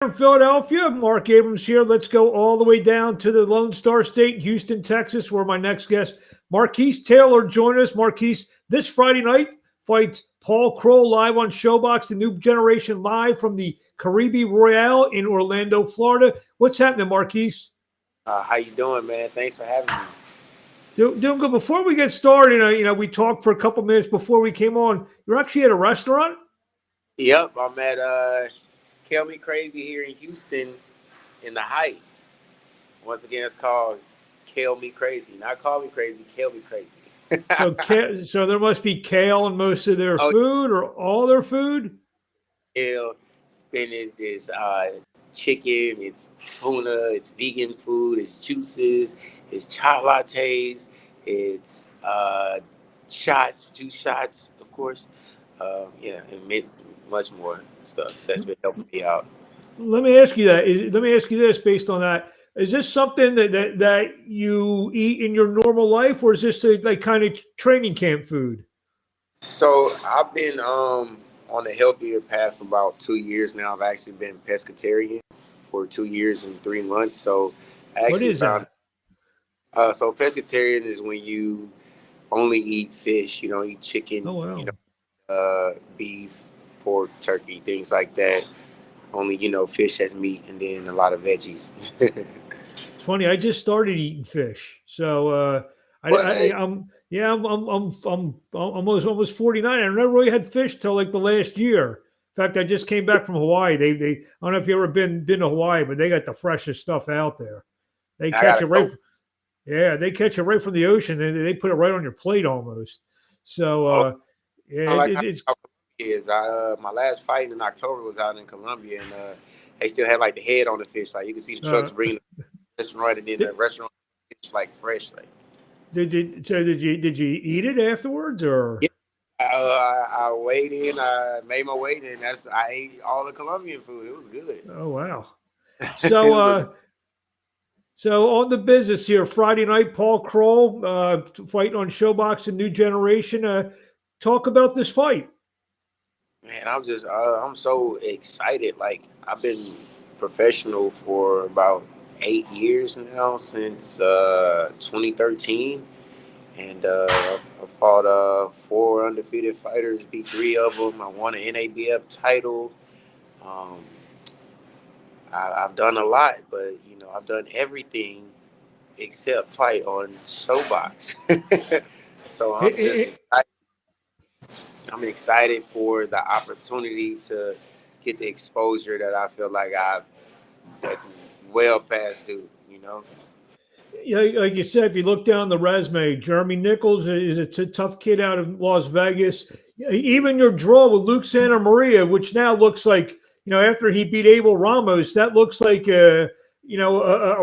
In Philadelphia, Mark Abrams here. Let's go all the way down to the Lone Star State, Houston, Texas, where my next guest, Marquis Taylor, joined us. Marquis, this Friday night, fights Paul Kroll live on ShoBox, the new generation live from the Caribe Royale in Orlando, Florida. What's happening, Marquis? How you doing, man? Thanks for having me. Doing good. Before we get started, we talked for a couple minutes before we came on. You're actually at a restaurant? Yep, I'm at Kill Me Crazy here in Houston in the Heights. Once again, it's called Kill Me Crazy. Not Call Me Crazy, Kill Me Crazy. So there must be kale in most of their Oh, food or all their food? kale, spinach, it's chicken, it's tuna, it's vegan food, it's juices, it's chai lattes, it's shots, juice shots, of course. Yeah, and much more stuff that's been helping me out. Let me ask you that. Let me ask you this based on that. Is this something that you eat in your normal life, or is this like kind of training camp food? So I've been on a healthier path for about 2 years now. I've actually been pescatarian for 2 years and 3 months. So I What actually is found that? so pescatarian is when you only eat fish. You don't eat chicken. Oh wow. Beef, pork, turkey, things like that. Only fish as meat, and then a lot of veggies. It's funny. I just started eating fish, so What? I'm yeah I'm almost 49. I never really had fish till like the last year. In fact, I just came back from Hawaii. They I don't know if you ever been to Hawaii, but they got the freshest stuff out there. They I catch gotta it right. go. Yeah, they catch it right from the ocean. They put it right on your plate almost. So Oh, yeah, I like how it's Colombia is. My last fight in October was out in Colombia, and they still had like the head on the fish. Like you can see the uh, trucks bringing the restaurant, and then did, the restaurant fish like fresh. Like did you eat it afterwards or? yeah, I weighed in. I made my weight in. I ate all the Colombian food. It was good. Oh wow. It So was a so on the business here, Friday night, Paul Kroll fighting on ShoBox, a new generation. Talk about this fight. man. I'm so excited. Like I've been professional for about 8 years now since 2013. And I fought four undefeated fighters, beat three of them. I won an NABF title. Um, I've done a lot, but I've done everything except fight on ShoBox. So Hey, hey, hey, I'm excited for the opportunity to get the exposure that I feel like that's well past due. yeah, like you said, if you look down the resume, Jeremy Nichols is a tough kid out of Las Vegas. Even your draw with Luke Santa Maria, which now looks like, after he beat Abel Ramos, that looks like a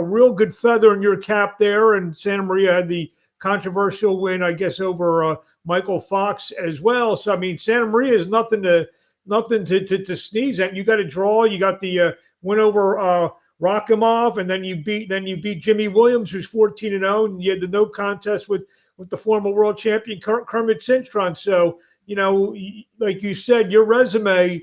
real good feather in your cap there. And Santa Maria had the controversial win, I guess, over Michael Fox as well. So I mean, Santa Maria is nothing to sneeze at. You got a draw. You got the win over. Rakimov, and then you beat Jimmy Williams, who's 14-0, and you had the no contest with the former world champion Kermit Cintron. So like you said, your resume,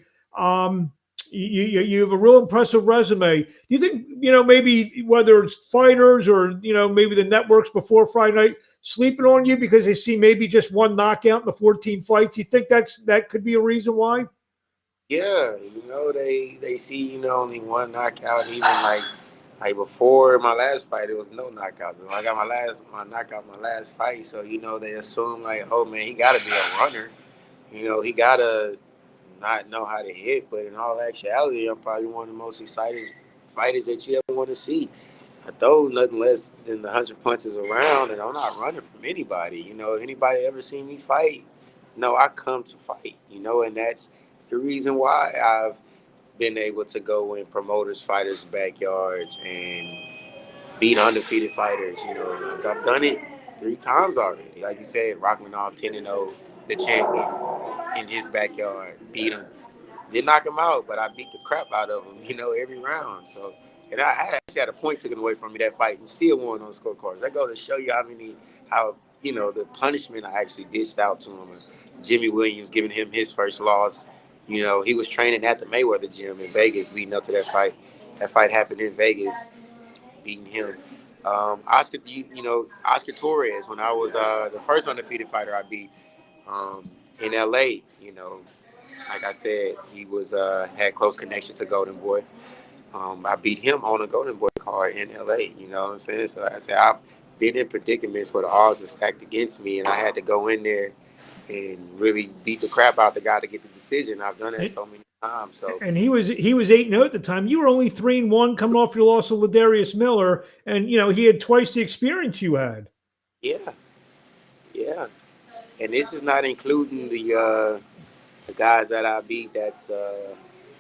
you have a real impressive resume. Do you think maybe whether it's fighters or maybe the networks before Friday night sleeping on you because they see maybe just one knockout in the 14 fights? You think that could be a reason why? Yeah, they see only one knockout. Even like before my last fight, it was no knockouts. And I got my knockout my last fight, so they assume like, oh man, he got to be a runner. He got to not know how to hit. But in all actuality, I'm probably one of the most excited fighters that you ever want to see. I throw nothing less than the 100 punches around, and I'm not running from anybody. Anybody ever seen me fight? No, I come to fight. And that's the reason why I've been able to go in promoters, fighters' backyards and beat undefeated fighters. I've done it 3 times already. Like you said, Rockmanov 10-0, the champion in his backyard, beat him. Didn't knock him out, but I beat the crap out of him, every round. So, and I actually had a point taken away from me that fight and still won on scorecards. That goes to show you how the punishment I actually dished out to him. Jimmy Williams giving him his first loss You know, he was training at the Mayweather gym in Vegas leading up to that fight. That fight happened in Vegas, beating him. Oscar, Oscar Torres, when I was the first undefeated fighter I beat in LA, like I said, he was had close connection to Golden Boy. I beat him on a Golden Boy card in LA. You know what I'm saying? So like I said, I've been in predicaments where the odds are stacked against me, and I had to go in there and really beat the crap out the guy to get the decision. I've done that so many times. So And he was 8-0 at the time. You were only 3-1 coming off your loss to Ladarius Miller, and he had twice the experience you had. yeah, yeah, and this is not including the guys that I beat. That's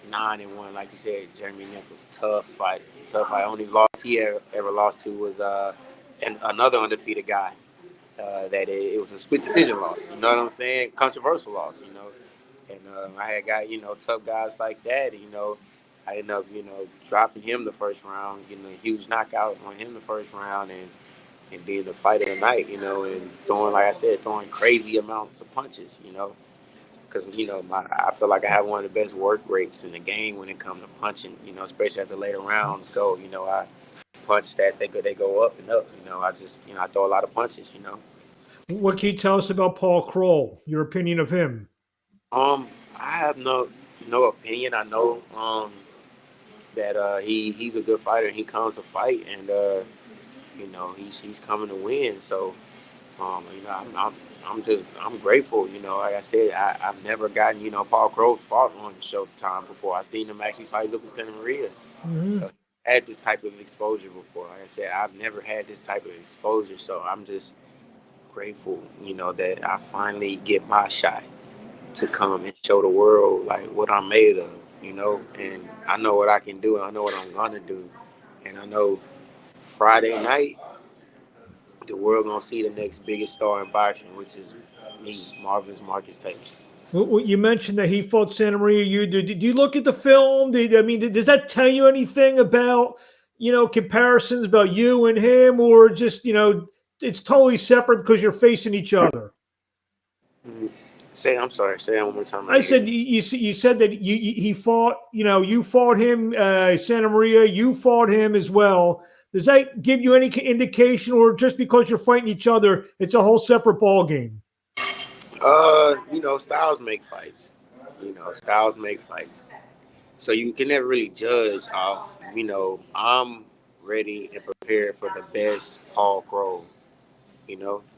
9-1, like you said. Jeremy Nichols, tough fight, tough fight. Only loss he ever lost to was another undefeated guy. That it was a split decision loss. You know what I'm saying? Controversial loss. And I had tough guys like that. I ended up dropping him the first round, getting a huge knockout on him the first round, and being the fight of the night. And throwing, like I said, throwing crazy amounts of punches. Because I feel like I have one of the best work rates in the game when it comes to punching. Especially as the later rounds go. I punch stats they go up and up. I throw a lot of punches. What can you tell us about Paul Kroll? Your opinion of him? I have no opinion. I know that he's a good fighter. And he comes to fight, and he's coming to win. So I'm grateful. Like I said, I've never gotten Paul Kroll's fought on Showtime before. I've seen him actually fight Lucas Santa Maria. Mm-hmm. So I had this type of exposure before. Like I said, I've never had this type of exposure. So I'm just grateful, that I finally get my shot to come and show the world like what I'm made of, and I know what I can do, and I know what I'm gonna do, and I know Friday night the world gonna see the next biggest star in boxing, which is me, Marquis Taylor. Well, you mentioned that he fought Santa Maria. Did you look at the film? Does that tell you anything about comparisons about you and him, or just it's totally separate because you're facing each other? Mm-hmm. I'm sorry. Say that one more time. I said you said that he fought. You fought him, Santa Maria. You fought him as well. Does that give you any indication, or just because you're fighting each other, it's a whole separate ball game? Styles make fights. Styles make fights. So you can never really judge off. I'm ready and prepared for the best Paul Kroll.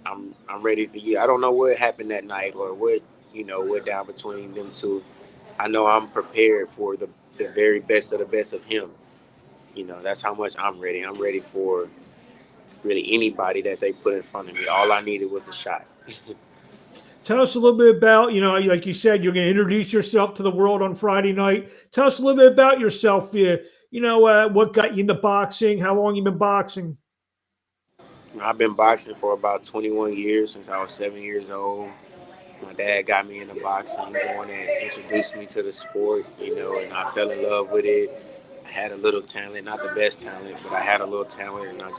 I'm ready for you. I don't know what happened that night or what went down between them two. I know I'm prepared for the very best of the best of him. That's how much I'm ready. I'm ready for really anybody that they put in front of me. All I needed was a shot. Tell us a little bit about, like you said, you're going to introduce yourself to the world on Friday night. Tell us a little bit about yourself. What got you into boxing? How long you been boxing? I've been boxing for about 21 years, since I was 7 years old. My dad got me into boxing. He's the one that introduced me to the sport, and I fell in love with it. I had a little talent, not the best talent, but I had a little talent, and I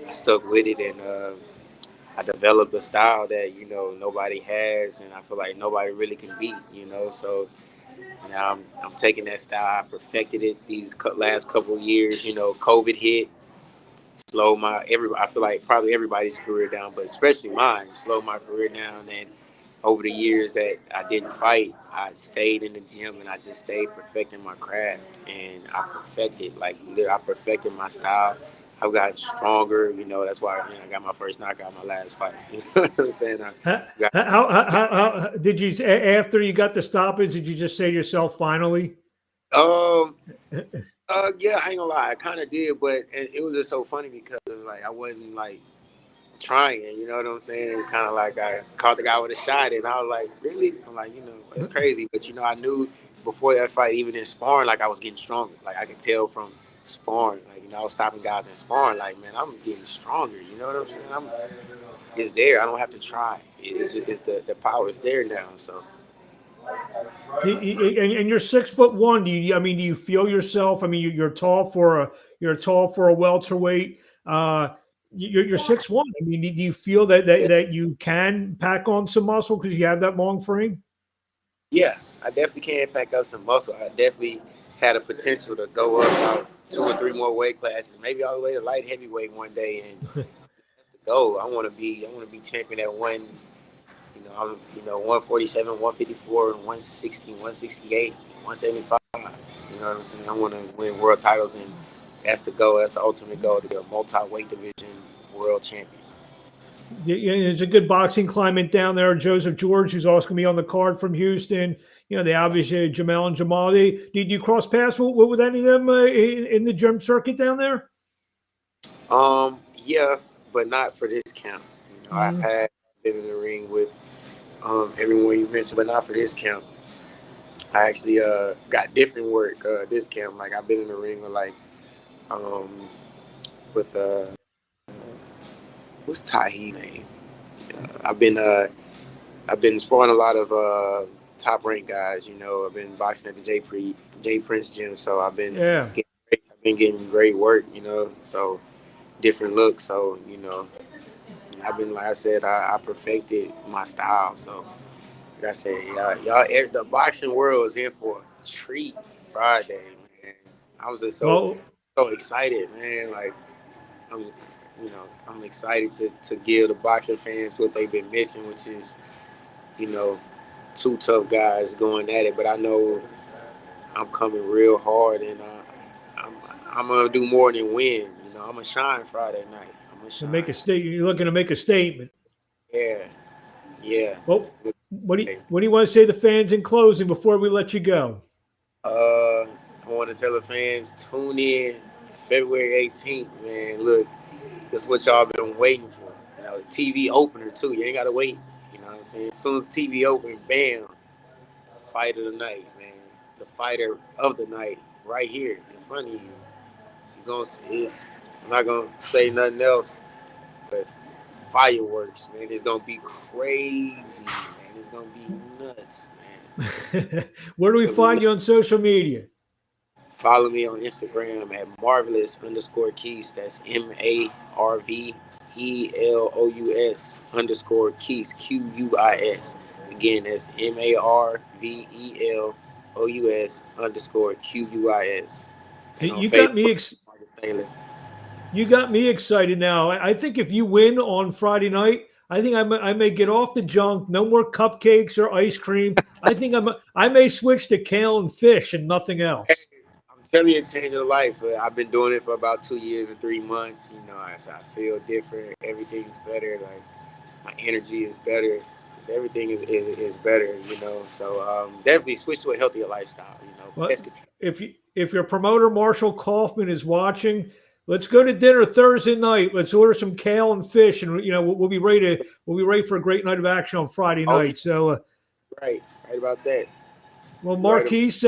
stuck with it, and I developed a style that, nobody has, and I feel like nobody really can beat, So now I'm taking that style. I perfected it these last couple of years. COVID hit, slowed I feel like probably everybody's career down, but especially mine, slowed my career down. And over the years that I didn't fight, I stayed in the gym and I just stayed perfecting my craft. And I perfected my style. I've gotten stronger, that's why I got my first knockout my last fight. You know what I'm saying? How did you, after you got the stoppage, did you just say to yourself, finally? Yeah, I ain't gonna lie, I kind of did, but it was just so funny because I wasn't trying, you know what I'm saying? It's kind of like I caught the guy with a shot, and I was like, really? I'm like, it's crazy, but I knew before that fight, even in sparring, I was getting stronger. I could tell from sparring, I was stopping guys in sparring, man, I'm getting stronger. You know what I'm saying? It's there. I don't have to try. It's the power is there now. So. And you're 6'1". Do you feel yourself? You're tall for a welterweight. You're 6'1". Do you feel that you can pack on some muscle because you have that long frame? Yeah, I definitely can pack up some muscle. I definitely had a potential to go up about 2 or 3 more weight classes, maybe all the way to light heavyweight one day, and that's the goal. I want to be champion at one. I'm 147, 154, 160, 168, 175. You know what I'm saying? I want to win world titles, and that's the goal. That's the ultimate goal, to be a multi-weight division world champion. Yeah, there's a good boxing climate down there. Joseph George, who's also going to be on the card from Houston. The obvious Jamel and Jamali. Did you cross paths with any of them in the gym circuit down there? Yeah, but not for this camp. I Mm. had been in the ring with everyone you mentioned, but not for this camp. I actually got different work this camp. Like, I've been in the ring with um with what's Tahi name? I've been sparring a lot of top ranked guys. I've been boxing at the J Prince gym, so Yeah. I've been getting great work. So different looks. So like I said, I perfected my style. So like I said, the boxing world is in for a treat Friday, man. I was just Well, so excited, man. Like, I'm, I'm excited to give the boxing fans what they've been missing, which is, you know, two tough guys going at it. But I know I'm coming real hard, and I'm I'm gonna do more than win. I'm gonna shine Friday night. I'm gonna to make shine. a statement, you're looking to make a statement. Yeah, yeah. Well, what do you want to say to the fans in closing before we let you go? I want to tell the fans, tune in February 18th, man. Look, this is what y'all been waiting for. TV opener too. You ain't gotta wait. You know what I'm saying? As soon as TV open, bam, fight of the night, man. The fighter of the night, right here in front of you. You gonna see it's. I'm not gonna say nothing else, but fireworks, man. It's gonna be crazy, man. It's gonna be nuts, man. Where do we It's gonna be find nuts. you on social media? Follow me on Instagram at marvelous_Keys. That's MARVELOUS _Keys Again, that's MARVELOUS And on You got me. Facebook, Marcus Taylor. You got me excited now. I think if you win on Friday night, I think I may get off the junk. No more cupcakes or ice cream. I think I may switch to kale and fish and nothing else. I'm telling you, it changed your life. I've been doing it for about 2 years and 3 months. I feel different. Everything's better. Like, my energy is better. Everything is better. So definitely switch to a healthier lifestyle. Well, Let's continue. if your promoter Marshall Kaufman is watching, let's go to dinner Thursday night. Let's order some kale and fish, and we'll be ready for a great night of action on Friday Oh, yeah, night. So, right about that. well, Right. Marquise,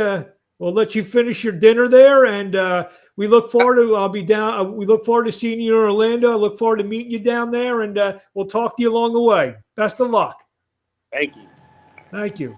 we'll let you finish your dinner there, and we look forward to. I'll be down. We look forward to seeing you in Orlando. I look forward to meeting you down there, and we'll talk to you along the way. Best of luck. Thank you. Thank you.